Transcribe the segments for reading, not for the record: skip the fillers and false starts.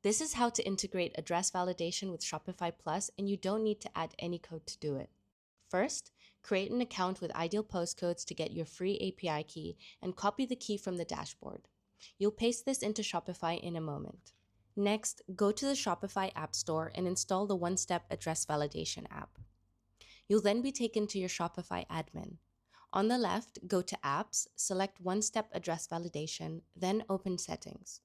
This is how to integrate address validation with Shopify Plus, and you don't need to add any code to do it. First, create an account with Ideal Postcodes to get your free API key and copy the key from the dashboard. You'll paste this into Shopify in a moment. Next, go to the Shopify App Store and install the One-Step Address Validation app. You'll then be taken to your Shopify admin. On the left, go to Apps, select One-Step Address Validation, then open Settings.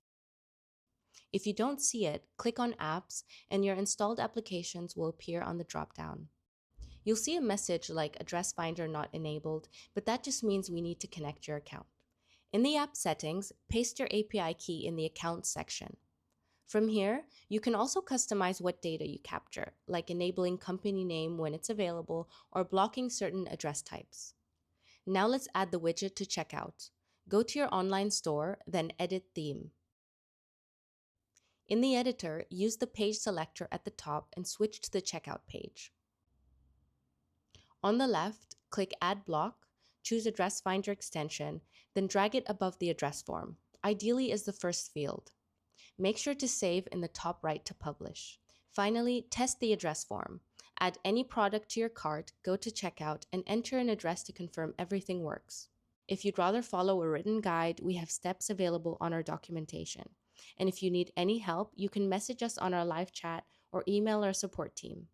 If you don't see it, click on Apps and your installed applications will appear on the dropdown. You'll see a message like Address Finder not enabled, but that just means we need to connect your account. In the app settings, paste your API key in the Accounts section. From here, you can also customize what data you capture, like enabling company name when it's available or blocking certain address types. Now let's add the widget to checkout. Go to your online store, then Edit Theme. In the editor, use the page selector at the top and switch to the checkout page. On the left, click Add Block, choose Address Finder extension, then drag it above the address form, ideally as the first field. Make sure to save in the top right to publish. Finally, test the address form. Add any product to your cart, go to checkout, and enter an address to confirm everything works. If you'd rather follow a written guide, we have steps available on our documentation. And if you need any help, you can message us on our live chat or email our support team.